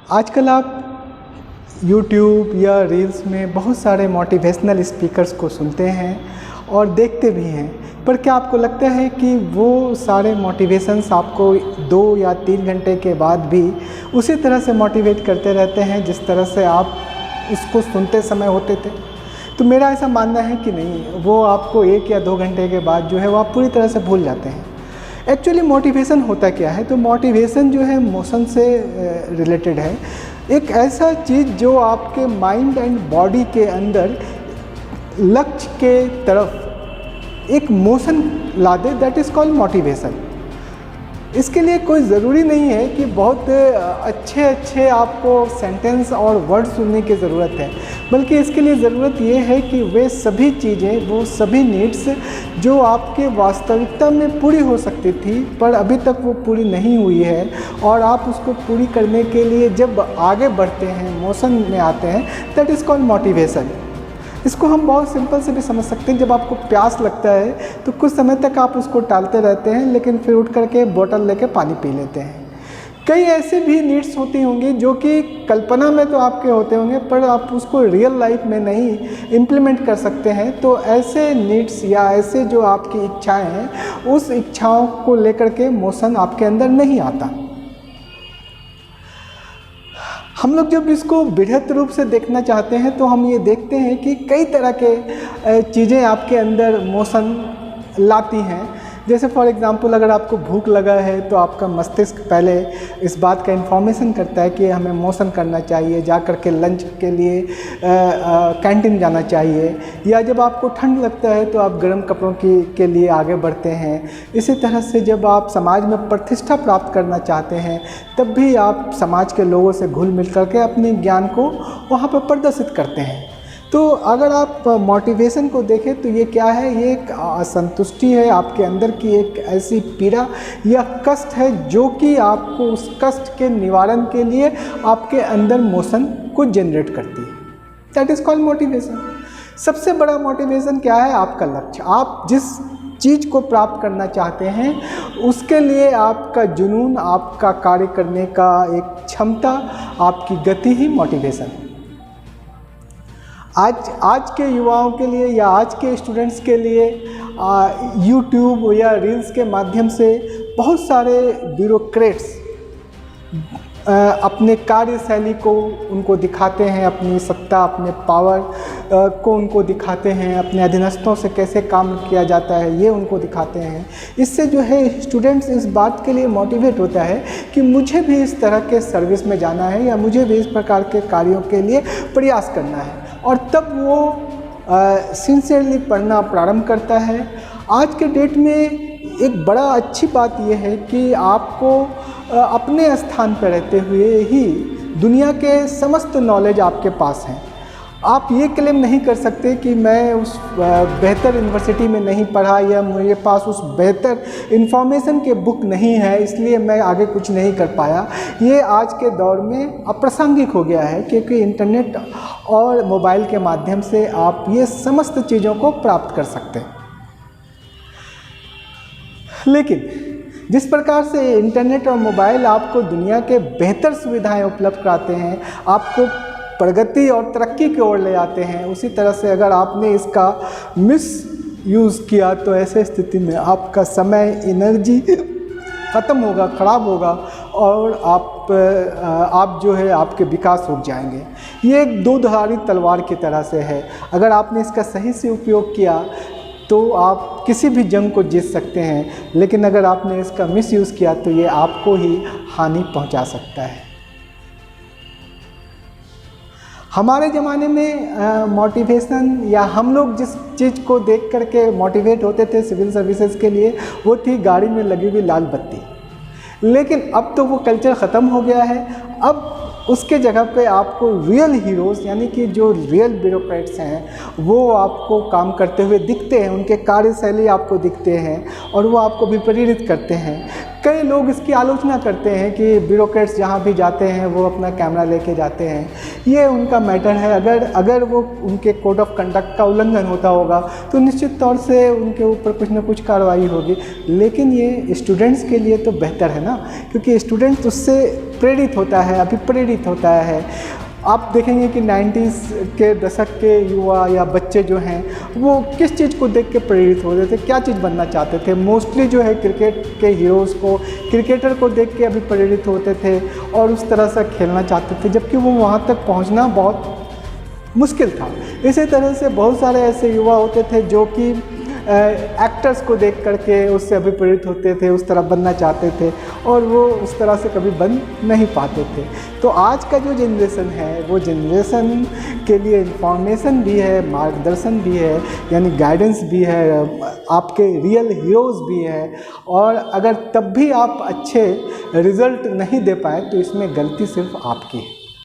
आजकल आप यूट्यूब या रील्स में बहुत सारे मोटिवेशनल स्पीकर्स को सुनते हैं और देखते भी हैं, पर क्या आपको लगता है कि वो सारे मोटिवेशंस आपको 2 या 3 घंटे के बाद भी उसी तरह से मोटिवेट करते रहते हैं जिस तरह से आप उसको सुनते समय होते थे? तो मेरा ऐसा मानना है कि नहीं, वो आपको 1 या 2 घंटे के बाद जो है वो आप पूरी तरह से भूल जाते हैं। एक्चुअली मोटिवेशन होता क्या है? तो मोटिवेशन जो है मोशन से रिलेटेड है। एक ऐसा चीज़ जो आपके माइंड एंड बॉडी के अंदर लक्ष्य के तरफ एक मोशन ला दे, दैट इज़ कॉल्ड मोटिवेशन। इसके लिए कोई ज़रूरी नहीं है कि बहुत अच्छे आपको सेंटेंस और वर्ड सुनने की ज़रूरत है, बल्कि इसके लिए ज़रूरत ये है कि वे सभी चीज़ें, वो सभी नीड्स जो आपके वास्तविकता में पूरी हो सकती थी पर अभी तक वो पूरी नहीं हुई है, और आप उसको पूरी करने के लिए जब आगे बढ़ते हैं, मोशन में आते हैं, दैट इज़ कॉल्ड मोटिवेशन। इसको हम बहुत सिंपल से भी समझ सकते हैं। जब आपको प्यास लगता है तो कुछ समय तक आप उसको टालते रहते हैं, लेकिन फिर उठ करके बोतल लेके पानी पी लेते हैं। कई ऐसे भी नीड्स होती होंगी जो कि कल्पना में तो आपके होते होंगे, पर आप उसको रियल लाइफ में नहीं इम्प्लीमेंट कर सकते हैं। तो ऐसे नीड्स या ऐसे जो आपकी इच्छाएं हैं, उस इच्छाओं को लेकर के मोशन आपके अंदर नहीं आता। हम लोग जब इसको बृहत रूप से देखना चाहते हैं तो हम ये देखते हैं कि कई तरह के चीज़ें आपके अंदर मोशन लाती हैं। जैसे फॉर एग्ज़ाम्पल, अगर आपको भूख लगा है तो आपका मस्तिष्क पहले इस बात का इन्फॉर्मेशन करता है कि हमें मोशन करना चाहिए, जा कर के लंच के लिए कैंटीन जाना चाहिए, या जब आपको ठंड लगता है तो आप गर्म कपड़ों के लिए आगे बढ़ते हैं। इसी तरह से जब आप समाज में प्रतिष्ठा प्राप्त करना चाहते हैं, तब भी आप समाज के लोगों से घुल मिल करके अपने ज्ञान को वहाँ पर प्रदर्शित करते हैं। तो अगर आप मोटिवेशन को देखें तो ये क्या है? ये एक असंतुष्टि है, आपके अंदर की एक ऐसी पीड़ा या कष्ट है जो कि आपको उस कष्ट के निवारण के लिए आपके अंदर मोशन को जनरेट करती है। That is called motivation. सबसे बड़ा मोटिवेशन क्या है? आपका लक्ष्य। आप जिस चीज़ को प्राप्त करना चाहते हैं उसके लिए आपका जुनून, आपका कार्य करने का एक क्षमता, आपकी गति ही मोटिवेशन है। आज के युवाओं के लिए या आज के स्टूडेंट्स के लिए यूट्यूब या रील्स के माध्यम से बहुत सारे ब्यूरोक्रेट्स अपने कार्यशैली को उनको दिखाते हैं, अपनी सत्ता, अपने पावर को उनको दिखाते हैं, अपने अधीनस्थों से कैसे काम किया जाता है ये उनको दिखाते हैं। इससे जो है स्टूडेंट्स इस बात के लिए मोटिवेट होता है कि मुझे भी इस तरह के सर्विस में जाना है या मुझे भी इस प्रकार के कार्यों के लिए प्रयास करना है, और तब वो सिंसियरली पढ़ना प्रारंभ करता है। आज के डेट में एक बड़ा अच्छी बात यह है कि आपको अपने स्थान पर रहते हुए ही दुनिया के समस्त नॉलेज आपके पास हैं। आप ये क्लेम नहीं कर सकते कि मैं उस बेहतर यूनिवर्सिटी में नहीं पढ़ा या मेरे पास उस बेहतर इन्फॉर्मेशन के बुक नहीं है इसलिए मैं आगे कुछ नहीं कर पाया। ये आज के दौर में अप्रासंगिक हो गया है, क्योंकि इंटरनेट और मोबाइल के माध्यम से आप ये समस्त चीज़ों को प्राप्त कर सकते हैं। लेकिन जिस प्रकार से इंटरनेट और मोबाइल आपको दुनिया के बेहतर सुविधाएं उपलब्ध कराते हैं, आपको प्रगति और तरक्की की ओर ले आते हैं, उसी तरह से अगर आपने इसका मिस यूज़ किया तो ऐसे स्थिति में आपका समय, एनर्जी ख़त्म होगा, ख़राब होगा, और आप जो है आपके विकास रुक जाएंगे। ये एक दो-धारी तलवार की तरह से है। अगर आपने इसका सही से उपयोग किया तो आप किसी भी जंग को जीत सकते हैं, लेकिन अगर आपने इसका मिसयूज़ किया तो ये आपको ही हानि पहुंचा सकता है। हमारे ज़माने में मोटिवेशन या हम लोग जिस चीज़ को देख करके मोटिवेट होते थे सिविल सर्विसेज के लिए, वो थी गाड़ी में लगी हुई लाल बत्ती। लेकिन अब तो वो कल्चर ख़त्म हो गया है। अब उसके जगह पे आपको रियल हीरोज़ यानी कि जो रियल ब्यूरोक्रेट्स हैं वो आपको काम करते हुए दिखते हैं, उनके कार्यशैली आपको दिखते हैं और वो आपको भी प्रेरित करते हैं। कई लोग इसकी आलोचना करते हैं कि ब्यूरोक्रेट्स जहाँ भी जाते हैं वो अपना कैमरा लेके जाते हैं, ये उनका मैटर है। अगर वो उनके कोड ऑफ कंडक्ट का उल्लंघन होता होगा तो निश्चित तौर से उनके ऊपर कुछ ना कुछ कार्रवाई होगी, लेकिन ये स्टूडेंट्स के लिए तो बेहतर है ना, क्योंकि स्टूडेंट उससे प्रेरित होता है, अभिप्रेरित होता है। आप देखेंगे कि 90s के दशक के युवा या बच्चे जो हैं वो किस चीज़ को देख के प्रेरित होते थे, क्या चीज़ बनना चाहते थे? मोस्टली जो है क्रिकेट के हीरोज़ को, क्रिकेटर को देख के अभी प्रेरित होते थे और उस तरह से खेलना चाहते थे, जबकि वो वहाँ तक पहुँचना बहुत मुश्किल था। इसी तरह से बहुत सारे ऐसे युवा होते थे जो कि एक्टर्स को देख करके उससे अभिप्रेरित होते थे, उस तरह बनना चाहते थे और वो उस तरह से कभी बन नहीं पाते थे। तो आज का जो जनरेशन है वो जनरेशन के लिए इंफॉर्मेशन भी है, मार्गदर्शन भी है, यानी गाइडेंस भी है, आपके रियल हीरोज़ भी है। और अगर तब भी आप अच्छे रिज़ल्ट नहीं दे पाए तो इसमें गलती सिर्फ आपकी है।